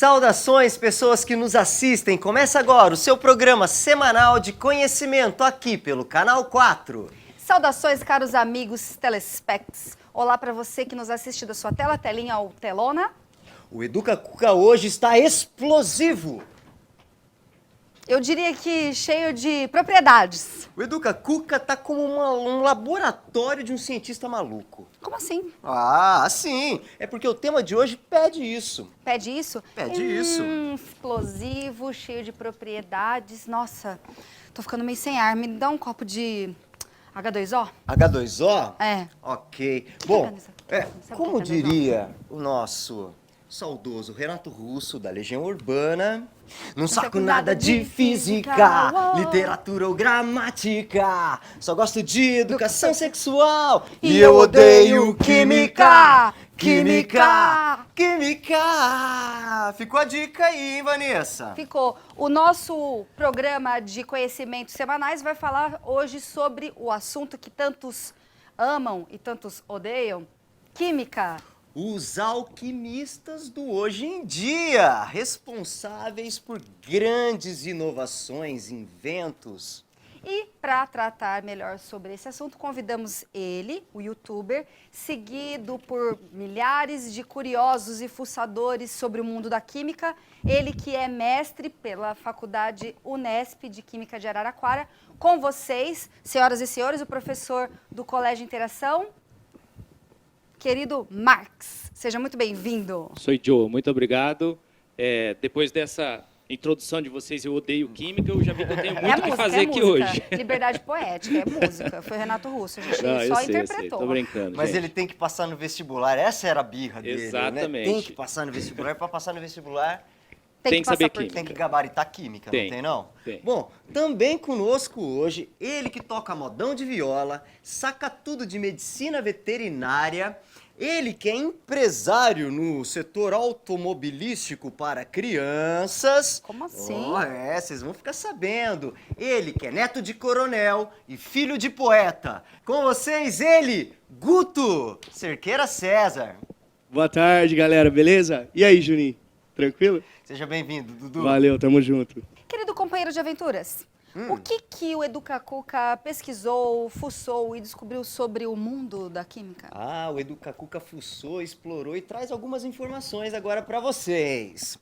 Saudações, pessoas que nos assistem. Começa agora o seu programa semanal de conhecimento aqui pelo Canal 4. Saudações, caros amigos telespects. Olá para você que nos assiste da sua telinha ou telona. O Educa Cuca hoje está explosivo. Eu diria que cheio de propriedades. O Educa Cuca tá como um laboratório de um cientista maluco. Como assim? Ah, sim. É porque o tema de hoje pede isso. Pede isso? Pede isso. Explosivo, cheio de propriedades. Nossa, tô ficando meio sem ar. Me dá um copo de H2O? H2O? É. Ok. Bom, Sabe como o que é H2O? diria o nosso saudoso Renato Russo, da Legião Urbana, não saco nada de física, literatura ou gramática, só gosto de educação sexual e eu odeio química, química, química. Ficou a dica aí, hein, Vanessa? Ficou. O nosso programa de conhecimentos semanais vai falar hoje sobre o assunto que tantos amam e tantos odeiam, química. Os alquimistas do hoje em dia, responsáveis por grandes inovações, inventos. E para tratar melhor sobre esse assunto, convidamos ele, o youtuber, seguido por milhares de curiosos e fuçadores sobre o mundo da química. Ele que é mestre pela Faculdade Unesp de Química de Araraquara. Com vocês, senhoras e senhores, o professor do Colégio Interação, querido Marx. Seja muito bem-vindo. Sou Joe, muito obrigado. Depois dessa introdução de vocês, eu odeio química, eu já vi que eu tenho muito o que fazer aqui hoje. Liberdade poética, é música. Foi Renato Russo, a gente Não, só eu interpretou. sei, tô brincando, Mas gente. ele tem que passar no vestibular, essa era a birra dele, Exatamente. né? Tem que passar no vestibular, para passar no vestibular Tem que saber passar por química. tem que gabaritar química, Tem, não tem não? tem. Bom, também conosco hoje, ele que toca modão de viola, saca tudo de medicina veterinária, ele que é empresário no setor automobilístico para crianças. Como assim? Vocês vão ficar sabendo. Ele que é neto de coronel e filho de poeta. Com vocês, ele, Guto Cerqueira César. Boa tarde, galera, beleza? E aí, Juninho? Tranquilo? Seja bem-vindo, Dudu. Valeu, tamo junto. Querido companheiro de aventuras, o que o Educa Cuca pesquisou, fuçou e descobriu sobre o mundo da química? Ah, o Educa Cuca fuçou, explorou e traz algumas informações agora para vocês.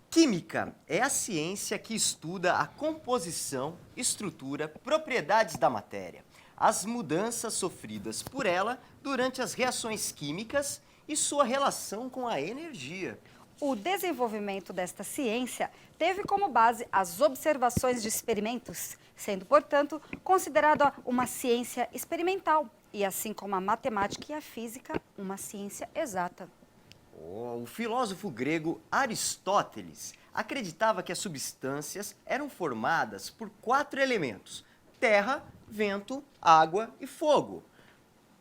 Química é a ciência que estuda a composição, estrutura, propriedades da matéria, as mudanças sofridas por ela durante as reações químicas e sua relação com a energia. O desenvolvimento desta ciência teve como base as observações de experimentos, sendo, portanto, considerada uma ciência experimental e, assim como a matemática e a física, uma ciência exata. O filósofo grego Aristóteles acreditava que as substâncias eram formadas por 4 elementos: terra, vento, água e fogo.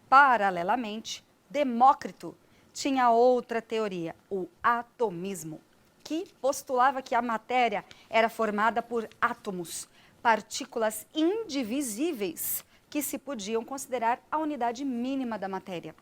Paralelamente, Demócrito tinha outra teoria, o atomismo, que postulava que a matéria era formada por átomos, partículas indivisíveis, que se podiam considerar a unidade mínima da matéria.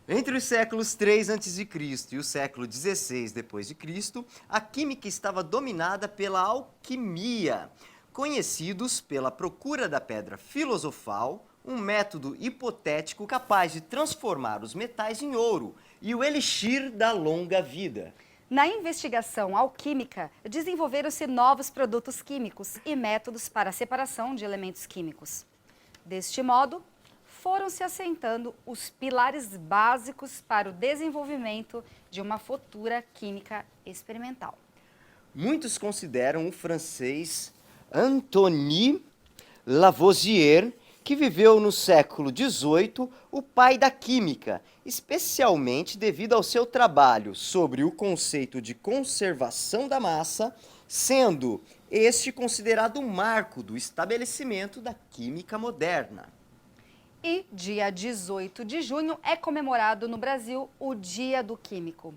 Entre os séculos 3 a.C. e o século 16 d.C., a química estava dominada pela alquimia, conhecidos pela procura da pedra filosofal, um método hipotético capaz de transformar os metais em ouro e o elixir da longa vida. Na investigação alquímica, desenvolveram-se novos produtos químicos e métodos para a separação de elementos químicos. Deste modo, foram se assentando os pilares básicos para o desenvolvimento de uma futura química experimental. Muitos consideram o francês Antoine Lavoisier, que viveu no século XVIII, o pai da química, especialmente devido ao seu trabalho sobre o conceito de conservação da massa, sendo este considerado o marco do estabelecimento da química moderna. E dia 18 de junho é comemorado no Brasil o Dia do Químico.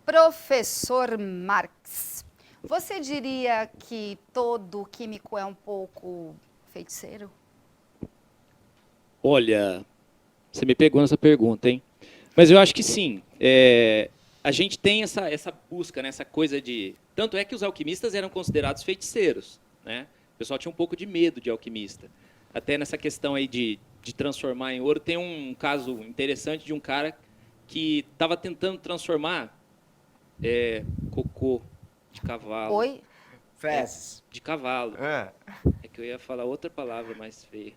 Professor Marx, você diria que todo químico é um pouco feiticeiro? Olha, você me pegou nessa pergunta, hein? Mas eu acho que sim. a gente tem essa busca, né, essa coisa de... Tanto é que os alquimistas eram considerados feiticeiros, né? O pessoal tinha um pouco de medo de alquimista. Até nessa questão aí de transformar em ouro, tem um caso interessante de um cara que estava tentando transformar cocô de cavalo. Oi? Fezes. De cavalo. É. É que eu ia falar outra palavra mais feia.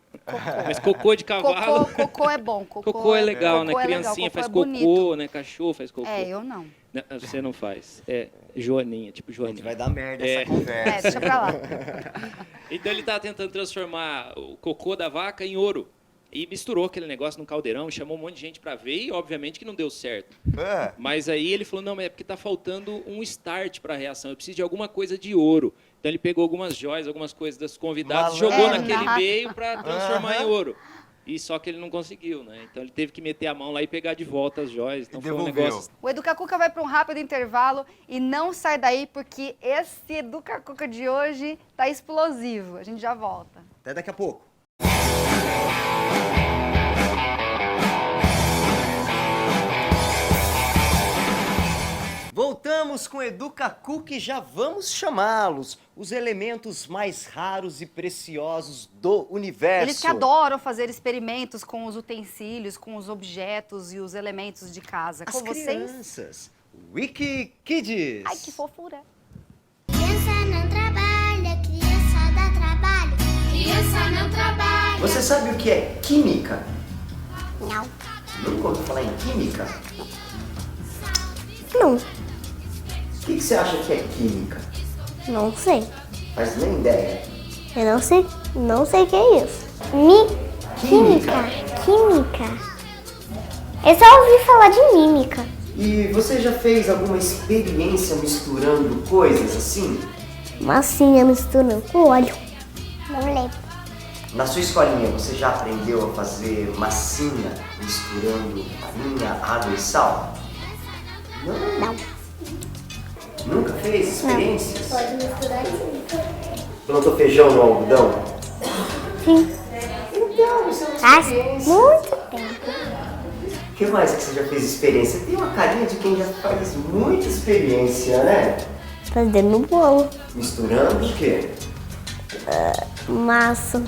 Mas cocô de cavalo. Cocô é bom. Cocô é legal, né? Cocô é legal, Criancinha cocô faz é cocô, bonito. né? Cachorro faz cocô. É, eu não. Não, você não faz. É Joaninha, tipo Gente, Joaninha. vai dar merda essa conversa. Deixa pra lá. Então ele estava tentando transformar o cocô da vaca em ouro. E misturou aquele negócio num caldeirão, chamou um monte de gente para ver e obviamente que não deu certo. É. Mas aí ele falou, não, mas é porque está faltando um start para a reação, eu preciso de alguma coisa de ouro. Então ele pegou algumas joias, algumas coisas dos convidados, Malandro. jogou É, naquele narra- meio para transformar em ouro. E só que ele não conseguiu, né? Então ele teve que meter a mão lá e pegar de volta as joias. Então E foi um devolveu. negócio... O Educacuca vai para um rápido intervalo e não sai daí porque esse Educacuca de hoje tá explosivo. A gente já volta. Até daqui a pouco. Voltamos com Educacuca e já vamos chamá-los, os elementos mais raros e preciosos do universo. Eles que adoram fazer experimentos com os utensílios, com os objetos e os elementos de casa. As Com vocês? crianças. Wiki Kids. Ai, que fofura. Criança não trabalha, criança dá trabalho. Criança não trabalha. Você sabe o que é química? Não. Nunca ouviu falar em química? Não. O que você acha que é química? Não sei. Faz nem ideia. Eu não sei. Não sei o que é isso. Química. Química. Eu só ouvi falar de mímica. E você já fez alguma experiência misturando coisas assim? Massinha misturando com óleo. Não lembro. Na sua escolinha, você já aprendeu a fazer massinha misturando farinha, água e sal? Não. Não. Nunca fez experiências? Pode misturar sim. Plantou feijão no algodão? Sim. Então, isso é uma Faz experiência. muito tempo. O que mais que você já fez experiência? Tem uma carinha de quem já faz muita experiência, né? Fazendo bolo. Misturando o quê? Massa.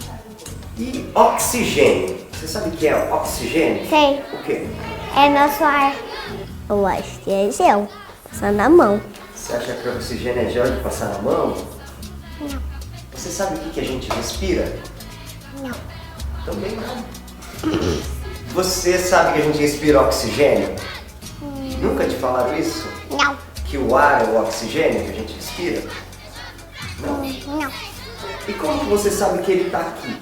E oxigênio. Você sabe o que é oxigênio? Sei. O quê? É nosso ar. Eu acho que é gel. Passar na mão. Você acha que oxigênio é gel de passar na mão? Não. Você sabe o que a gente respira? Não. Também não. Você sabe que a gente respira oxigênio? Nunca te falaram isso? Não. Que o ar é o oxigênio que a gente respira? Não. Não. E como que você sabe que ele está aqui?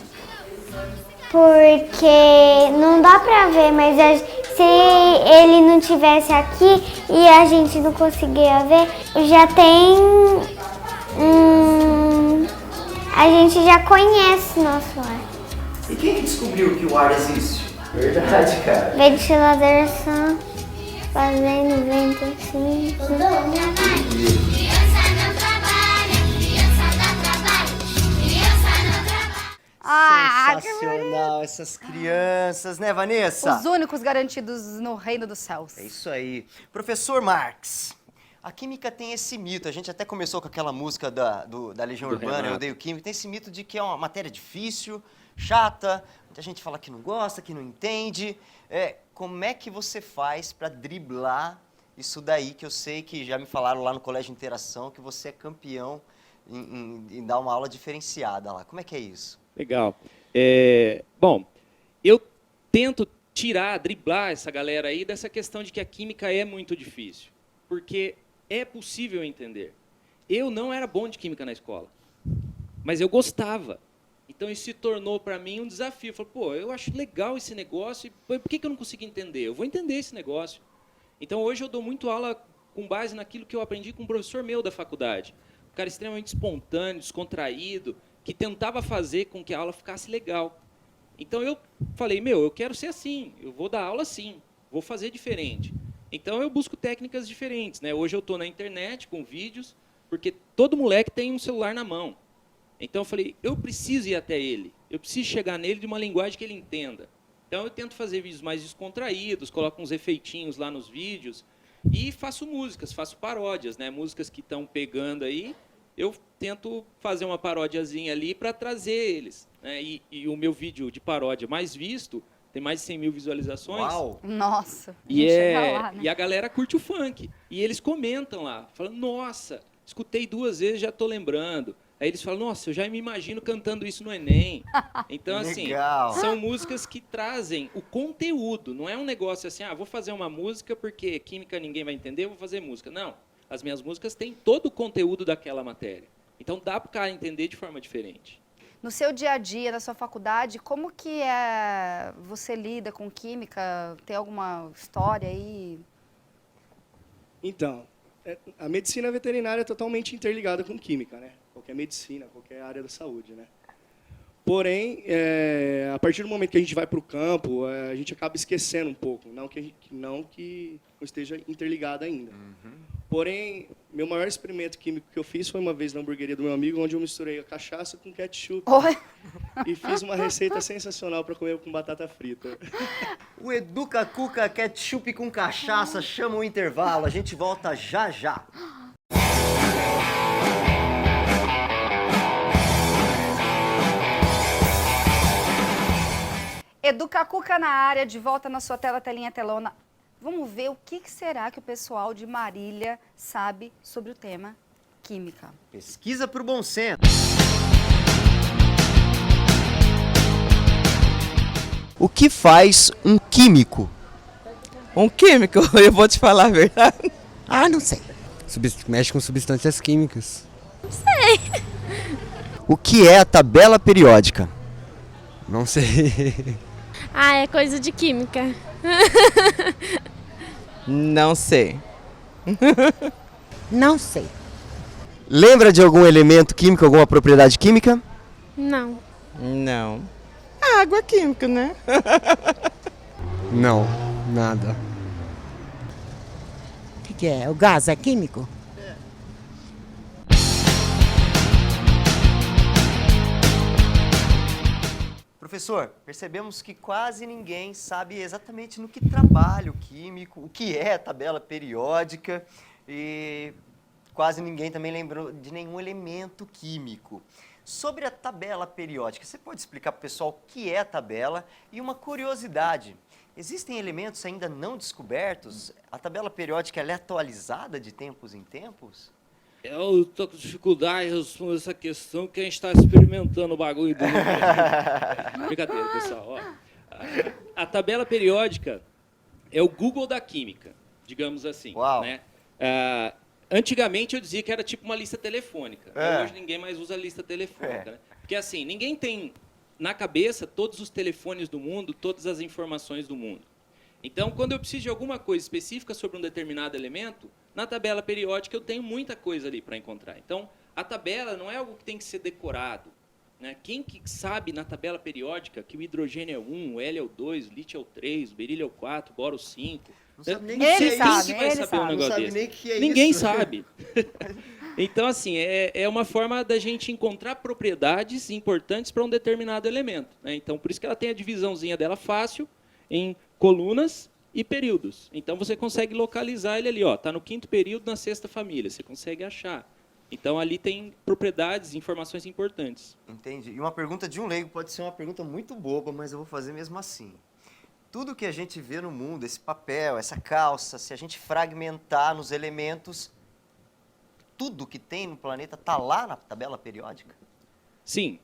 Porque não dá pra ver, mas se ele não tivesse aqui e a gente não conseguia ver, já tem. A gente já conhece nosso ar. E quem que descobriu que o ar existe? Verdade, cara. Ventilador só fazendo vento assim. Criança não trabalha, criança dá trabalho. Criança não trabalha. Ah, que Sensacional essas crianças, né, Vanessa? Os únicos garantidos no reino dos céus. É isso aí. Professor Marx, a química tem esse mito, a gente até começou com aquela música da Legião Do Urbana, Eu Renato. Odeio Química, tem esse mito de que é uma matéria difícil, chata, muita gente fala que não gosta, que não entende. Como é que você faz para driblar isso daí, que eu sei que já me falaram lá no Colégio de Interação, que você é campeão em dar uma aula diferenciada lá. Como é que é isso? Legal. Bom, eu tento driblar essa galera aí dessa questão de que a química é muito difícil, porque é possível entender. Eu não era bom de química na escola, mas eu gostava. Então isso se tornou para mim um desafio. Eu falei, pô, eu acho legal esse negócio, e por que eu não consigo entender? Eu vou entender esse negócio. Então hoje eu dou muito aula com base naquilo que eu aprendi com um professor meu da faculdade. Um cara extremamente espontâneo, descontraído, que tentava fazer com que a aula ficasse legal. Então eu falei, eu quero ser assim, eu vou dar aula assim, vou fazer diferente. Então eu busco técnicas diferentes, né? Hoje eu estou na internet com vídeos, porque todo moleque tem um celular na mão. Então eu falei, eu preciso ir até ele, eu preciso chegar nele de uma linguagem que ele entenda. Então eu tento fazer vídeos mais descontraídos, coloco uns efeitinhos lá nos vídeos, E faço músicas, faço paródias, né? Músicas que estão pegando aí, eu tento fazer uma paródiazinha ali para trazer eles, né? E o meu vídeo de paródia mais visto tem mais de 100 mil visualizações. Uau! Nossa, E, não chega lá, né? e a galera curte o funk. E eles comentam lá, falando, nossa, escutei 2 vezes, já tô lembrando. Aí eles falam, nossa, eu já me imagino cantando isso no Enem. Então, assim, Legal. são músicas que trazem o conteúdo. Não é um negócio assim, vou fazer uma música porque química ninguém vai entender, vou fazer música. Não, as minhas músicas têm todo o conteúdo daquela matéria. Então, dá para o cara entender de forma diferente. No seu dia a dia, na sua faculdade, como que você lida com química? Tem alguma história aí? Então, a medicina veterinária é totalmente interligada com química, né? Qualquer medicina, qualquer área da saúde, né? Porém, a partir do momento que a gente vai para o campo, a gente acaba esquecendo um pouco, não que não esteja interligado ainda. Porém, meu maior experimento químico que eu fiz foi uma vez na hamburgueria do meu amigo, onde eu misturei a cachaça com ketchup Oi? e fiz uma receita sensacional para comer com batata frita. O Educa Cuca ketchup com cachaça chama o intervalo. A gente volta já já. Educa Cuca na área, de volta na sua tela, telinha, telona. Vamos ver o que será que o pessoal de Marília sabe sobre o tema química. Pesquisa pro bom senso. O que faz um químico? Um químico, eu vou te falar a verdade. Ah, não sei. Mexe com substâncias químicas. O que é a tabela periódica? Não sei. Ah, é coisa de química. Não sei. Não sei. Lembra de algum elemento químico, alguma propriedade química? Não. Não. Água é química, né? Não, nada. O que é? O gás é químico? Professor, percebemos que quase ninguém sabe exatamente no que trabalha o químico, o que é a tabela periódica e quase ninguém também lembrou de nenhum elemento químico. Sobre a tabela periódica, você pode explicar para o pessoal o que é a tabela? E uma curiosidade, existem elementos ainda não descobertos? A tabela periódica ela é atualizada de tempos em tempos? Eu estou com dificuldade em responder essa questão que a gente está experimentando o bagulho do Brincadeira, pessoal. Ó, a tabela periódica é o Google da química, digamos assim. Uau. Né? Antigamente eu dizia que era tipo uma lista telefônica. Hoje ninguém mais usa lista telefônica. Né? Porque assim, ninguém tem na cabeça todos os telefones do mundo, todas as informações do mundo. Então, quando eu preciso de alguma coisa específica sobre um determinado elemento, na tabela periódica eu tenho muita coisa ali para encontrar. Então, a tabela não é algo que tem que ser decorado. Né? Quem que sabe na tabela periódica que o hidrogênio é 1, o hélio é o 2, o lítio é o 3, o berílio é o 4, o boro 5? Não sabe nem Não o que sei é quem isso. que vai ele saber sabe. um negócio Não sabe desse. nem o que é Ninguém isso. sabe. Então, assim, é uma forma da gente encontrar propriedades importantes para um determinado elemento. Né? Então, por isso que ela tem a divisãozinha dela fácil em colunas e períodos. Então, você consegue localizar ele ali. Está no 5º período, na 6ª família. Você consegue achar. Então, ali tem propriedades, informações importantes. Entendi. E uma pergunta de um leigo pode ser uma pergunta muito boba, mas eu vou fazer mesmo assim. Tudo que a gente vê no mundo, esse papel, essa calça, se a gente fragmentar nos elementos, tudo que tem no planeta está lá na tabela periódica? Sim,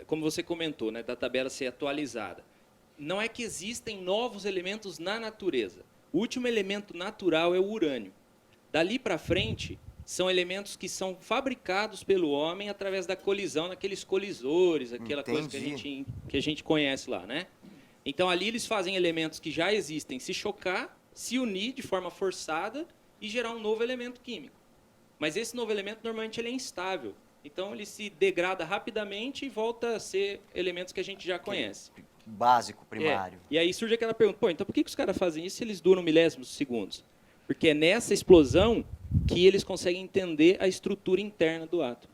como você comentou, né, da tabela ser atualizada. Não é que existem novos elementos na natureza. O último elemento natural é o urânio. Dali para frente, são elementos que são fabricados pelo homem através da colisão naqueles colisores, aquela coisa que a gente conhece lá, né? Então, ali eles fazem elementos que já existem se chocar, se unir de forma forçada e gerar um novo elemento químico. Mas esse novo elemento, normalmente, ele é instável. Então, ele se degrada rapidamente e volta a ser elementos que a gente já conhece. Básico, primário. E aí surge aquela pergunta, então por que os caras fazem isso se eles duram milésimos de segundos? Porque é nessa explosão que eles conseguem entender a estrutura interna do átomo.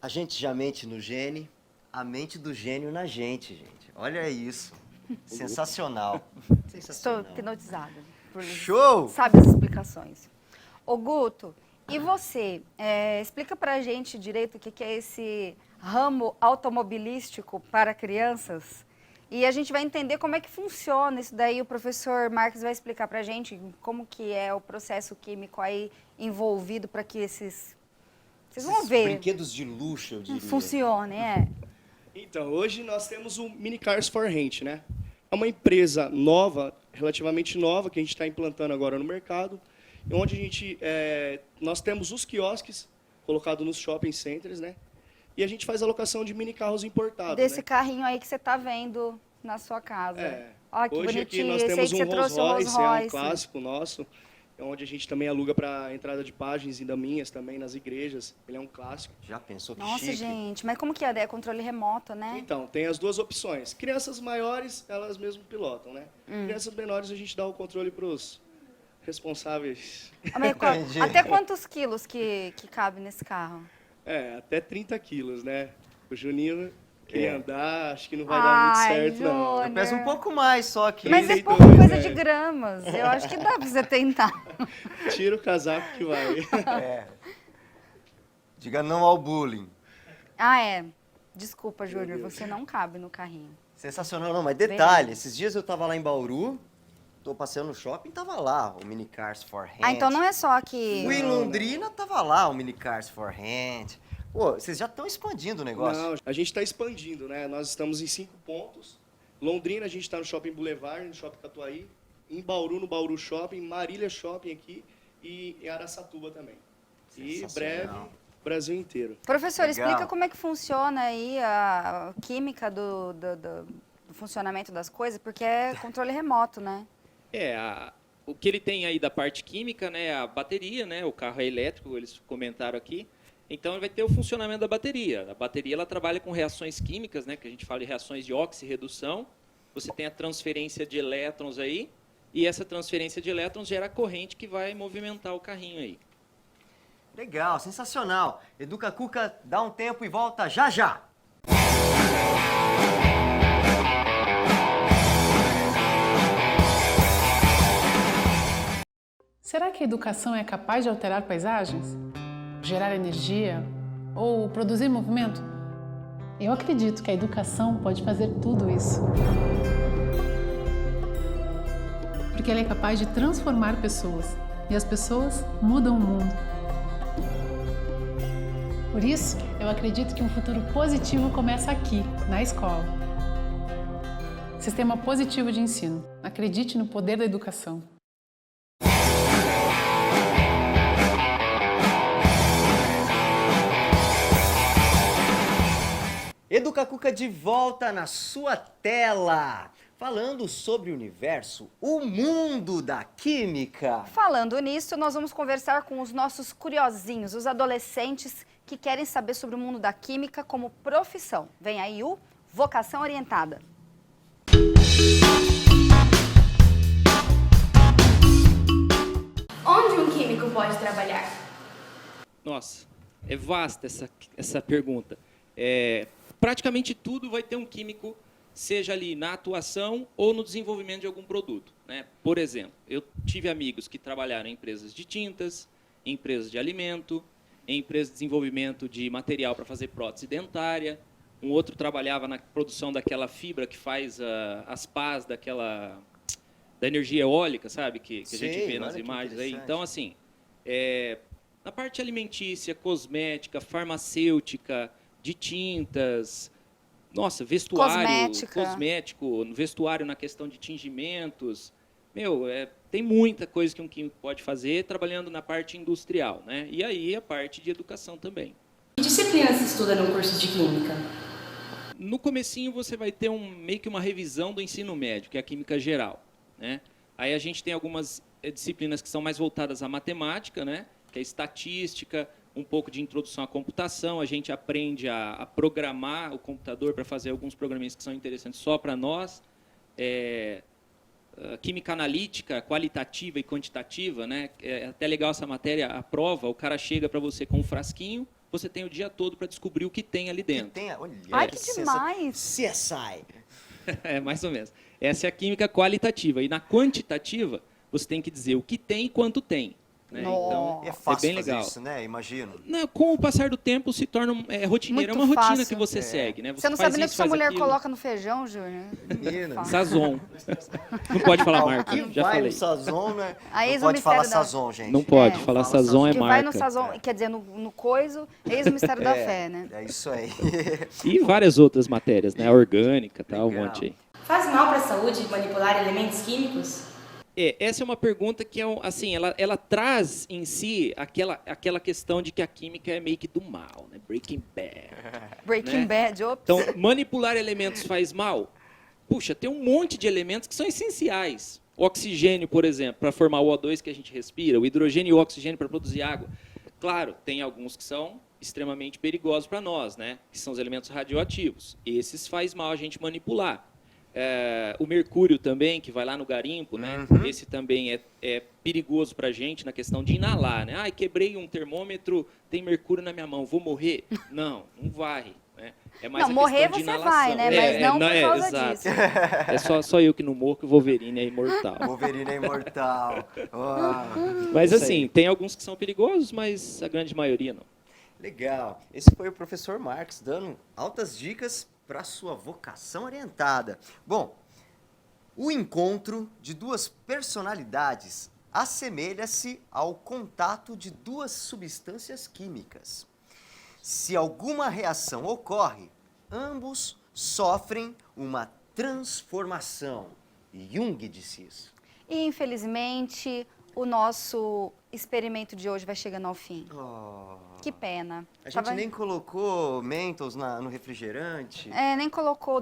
A gente já mente no gene, a mente do gênio na gente, gente. Olha isso. Sensacional. Estou hipnotizada. por Show! sábias explicações. Ô Guto, e você? Explica pra gente direito o que é esse ramo automobilístico para crianças. E a gente vai entender como é que funciona isso daí. O professor Marques vai explicar pra gente como que é o processo químico aí envolvido para que vocês vão Esses ver, brinquedos de luxo, eu diria. funcione, Então, hoje nós temos o Mini Cars for Rent, né? É uma empresa nova, relativamente nova, que a gente está implantando agora no mercado, onde nós temos os quiosques colocados nos shopping centers, né? E a gente faz alocação de mini carros importados. Desse né? carrinho aí que você tá vendo na sua casa. Olha que Hoje aqui bonitinho. nós Esse aí temos que um você Rolls trouxe, o Rolls Royce, é um Royce. clássico nosso, onde a gente também aluga para entrada de páginas e daminhas também nas igrejas. Ele é um clássico. Já pensou que Nossa, chique? gente, mas como que é? É controle remoto, né? Então, tem as duas opções. Crianças maiores, elas mesmo pilotam, né? Crianças menores, a gente dá o controle para os responsáveis. Mas Entendi. até quantos quilos que cabe nesse carro? Até 30 quilos, né? O Juninho queria andar, acho que não vai dar muito certo, não. Júnior. Eu peso um pouco mais só aqui. Mas é Eita, pouca doido, coisa né? de gramas. Eu acho que dá pra você tentar. Tira o casaco que vai. É. Diga não ao bullying. Desculpa, Júnior, você não cabe no carrinho. Sensacional, não, mas detalhe, Beleza. esses dias eu tava lá em Bauru, tô passeando no shopping, tava lá o Mini Cars for Rent. Então não é só que... Fui em Londrina, tava lá o Mini Cars for Rent. Pô, vocês já estão expandindo o negócio. Não, a gente está expandindo, né? Nós estamos em 5 pontos. Londrina, a gente está no Shopping Boulevard, no Shopping Catuaí. Em Bauru, no Bauru Shopping. Marília Shopping aqui. E em Araçatuba também. E breve, Brasil inteiro. Professor, Legal. explica como é que funciona aí a química do funcionamento das coisas, porque é controle remoto, né? O que ele tem aí da parte química, né, a bateria, né, o carro é elétrico, eles comentaram aqui. Então, ele vai ter o funcionamento da bateria. A bateria ela trabalha com reações químicas, né, que a gente fala de reações de oxirredução. Você tem a transferência de elétrons aí, e essa transferência de elétrons gera a corrente que vai movimentar o carrinho aí. Legal, sensacional. Educa Cuca, dá um tempo e volta já já. Será que a educação é capaz de alterar paisagens? Gerar energia? Ou produzir movimento? Eu acredito que a educação pode fazer tudo isso. Porque ela é capaz de transformar pessoas. E as pessoas mudam o mundo. Por isso, eu acredito que um futuro positivo começa aqui, na escola. Sistema positivo de ensino. Acredite no poder da educação. Educa Cuca de volta na sua tela, falando sobre o universo, o mundo da química. Falando nisso, nós vamos conversar com os nossos curiosinhos, os adolescentes que querem saber sobre o mundo da química como profissão. Vem aí o Vocação Orientada. Onde um químico pode trabalhar? Nossa, é vasta essa pergunta. Praticamente tudo vai ter um químico, seja ali na atuação ou no desenvolvimento de algum produto, né? Por exemplo, eu tive amigos que trabalharam em empresas de tintas, em empresas de alimento, em empresas de desenvolvimento de material para fazer prótese dentária. Um outro trabalhava na produção daquela fibra que faz as pás da energia eólica, sabe? Que a gente vê nas imagens aí. Então, assim, na parte alimentícia, cosmética, farmacêutica, de tintas, nossa, vestuário, cosmético, vestuário na questão de tingimentos. Tem muita coisa que um químico pode fazer trabalhando na parte industrial, né? E aí a parte de educação também. Que disciplina se estuda no curso de química? No comecinho você vai ter meio que uma revisão do ensino médio, que é a química geral, né? Aí a gente tem algumas disciplinas que são mais voltadas à matemática, né? Que é estatística, um pouco de introdução à computação, a gente aprende a programar o computador para fazer alguns programinhas que são interessantes só para nós. Química analítica, qualitativa e quantitativa, né? É até legal essa matéria, a prova, o cara chega para você com um frasquinho, você tem o dia todo para descobrir o que tem ali dentro. Ai, que demais! CSI! Mais ou menos. Essa é a química qualitativa. E na quantitativa, você tem que dizer o que tem e quanto tem. Né? Então, É fácil bem fazer legal. isso, né? Imagino. Não, com o passar do tempo se torna rotineiro. É Muito uma rotina fácil. que você segue, né? Você não faz sabe nem o isso, que sua faz mulher aquilo. coloca no feijão, Júnior. Menina. Sazon. Não pode falar marca, Que já vai falei. no Sazon, né? Aí Não eis o pode falar mistério da- Sazon, gente. Não pode, É. falar Fala Sazon é Que vai marca. no sazon, quer dizer, no coiso, eis o mistério da fé, né? É isso aí. E várias outras matérias, né? A orgânica, tal, um Legal. monte aí. Faz mal para a saúde manipular elementos químicos? Essa é uma pergunta que assim, ela traz em si aquela questão de que a química é meio que do mal, né? Breaking Bad. Breaking Né? Bad, ops. Então, manipular elementos faz mal? Puxa, tem um monte de elementos que são essenciais. O oxigênio, por exemplo, para formar o O2 que a gente respira, o hidrogênio e o oxigênio para produzir água. Claro, tem alguns que são extremamente perigosos para nós, né? Que são os elementos radioativos. Esses faz mal a gente manipular. O mercúrio também, que vai lá no garimpo, né? Esse também é perigoso para a gente na questão de inalar, né? Quebrei um termômetro, tem mercúrio na minha mão, vou morrer? Não vai. Né? É mais Não, a morrer questão de você inalação. vai, né? Mas não por causa exato. disso. É só eu que não morro, que o Wolverine é imortal. Wolverine é imortal. Mas Isso assim, aí. tem alguns que são perigosos, mas a grande maioria não. Legal. Esse foi o professor Marques dando altas dicas para sua vocação orientada. Bom, o encontro de duas personalidades assemelha-se ao contato de duas substâncias químicas. Se alguma reação ocorre, ambos sofrem uma transformação. Jung disse isso. E, infelizmente, o nosso experimento de hoje vai chegando ao fim. Que pena. A gente nem colocou Mentos no refrigerante. Nem colocou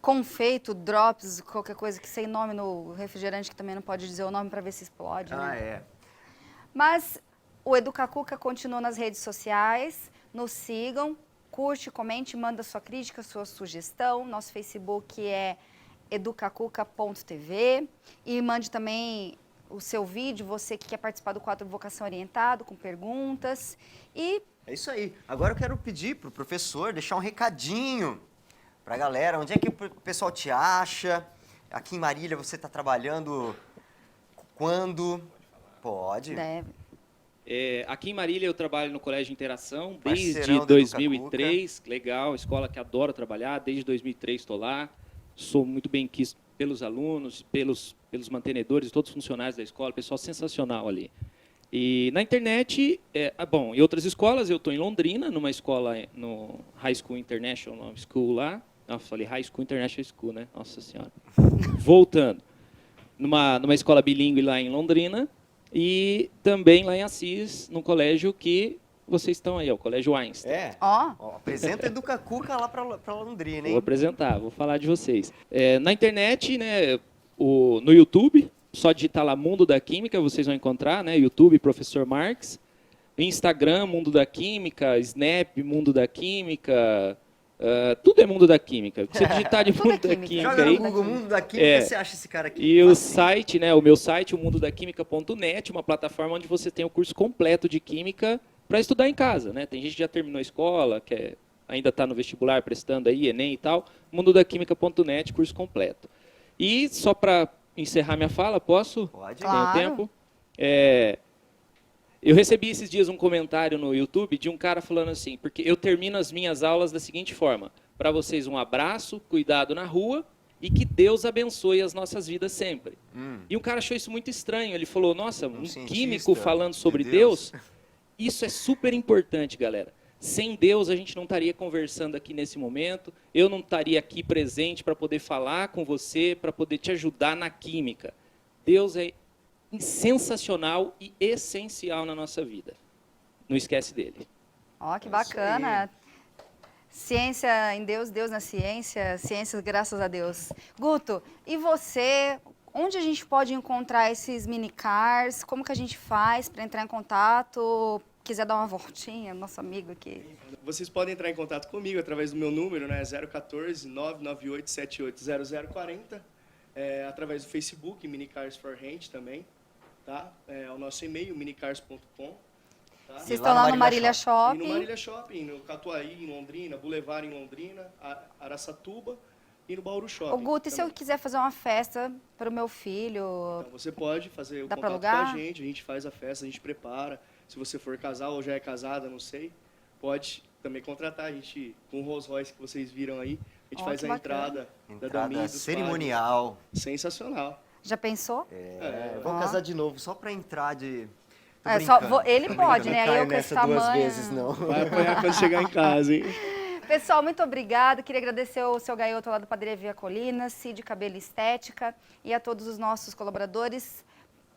confeito, drops, qualquer coisa que sem nome no refrigerante, que também não pode dizer o nome para ver se explode. Né? Mas o Educacuca continua nas redes sociais. Nos sigam, curte, comente, manda sua crítica, sua sugestão. Nosso Facebook é educacuca.tv e mande também o seu vídeo, você que quer participar do quadro Vocação Orientado, com perguntas. E é isso aí. Agora eu quero pedir para o professor deixar um recadinho para a galera. Onde é que o pessoal te acha? Aqui em Marília você está trabalhando quando? Pode. Deve. Aqui em Marília eu trabalho no Colégio Interação Parceirão desde do 2003. Legal, escola que adoro trabalhar. Desde 2003 estou lá. Sou muito bem quisto pelos alunos, pelos mantenedores, todos os funcionários da escola, pessoal sensacional ali. E na internet, em outras escolas, eu estou em Londrina, numa escola, no High School International School lá. Nossa, falei High School International School, né? Nossa Senhora. Voltando. Numa escola bilíngue lá em Londrina e também lá em Assis, num colégio que vocês estão aí, o Colégio Einstein. Apresenta Educacuca lá para Londrina, hein? Vou apresentar, vou falar de vocês. Na internet, né, no YouTube, só digitar lá Mundo da Química, vocês vão encontrar, né? YouTube, Professor Marques. Instagram, Mundo da Química. Snap, Mundo da Química. Tudo é Mundo da Química. Você digitar de Mundo da Química Joga aí. no Google Mundo da Química, você acha esse cara aqui. E o site, né, o meu site, o mundodaquimica.net, uma plataforma onde você tem o curso completo de Química para estudar em casa, né? Tem gente que já terminou a escola, ainda está no vestibular, prestando aí, Enem e tal. mundodaquimica.net, curso completo. E só para encerrar minha fala, posso? Pode. Claro. Tenho tempo? Eu recebi esses dias um comentário no YouTube de um cara falando assim, porque eu termino as minhas aulas da seguinte forma: para vocês um abraço, cuidado na rua e que Deus abençoe as nossas vidas sempre. E um cara achou isso muito estranho. Ele falou, nossa, um químico falando sobre Deus. Isso é super importante, galera. Sem Deus, a gente não estaria conversando aqui nesse momento, eu não estaria aqui presente para poder falar com você, para poder te ajudar na química. Deus é sensacional e essencial na nossa vida. Não esquece dele. Ó, que bacana. Ciência em Deus, Deus na ciência, ciências graças a Deus. Guto, e você, onde a gente pode encontrar esses minicars? Como que a gente faz para entrar em contato? Quiser dar uma voltinha, nosso amigo aqui. Vocês podem entrar em contato comigo através do meu número, né? 014 998 780040, através do Facebook, Minicars for Rent também, tá? O nosso e-mail, minicars.com. Tá? Vocês estão lá no Marília Shopping. E no Marília Shopping, no Catuaí, em Londrina, Boulevard em Londrina, Araçatuba e no Bauru Shopping. Ô, Guto, e se eu quiser fazer uma festa para o meu filho? Então, você pode fazer o Dá pra contato com a alugar? gente faz a festa, a gente prepara. Se você for casal ou já é casada, não sei, pode também contratar a gente com o Rolls Royce que vocês viram aí. A gente Ó, faz que a bacana. entrada da daminha, dos cerimonial. padres. Sensacional. Já pensou? Vou casar de novo só pra entrar de... Tô É, só brincando, ele tô pode, brincando, né? não Aí caio eu com esse nessa duas tamanho. vezes, não. Vai apanhar quando chegar em casa, hein? Pessoal, muito obrigada. Queria agradecer ao seu gaioto lá do Padaria Via Colina, Cid Cabelo e Estética, e a todos os nossos colaboradores,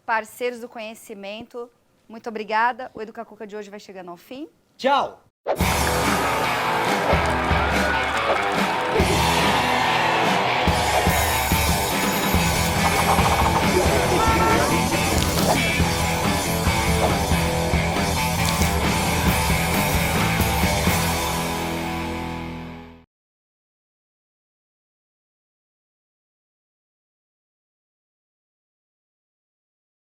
parceiros do conhecimento. Muito obrigada. O Educacuca de hoje vai chegando ao fim. Tchau!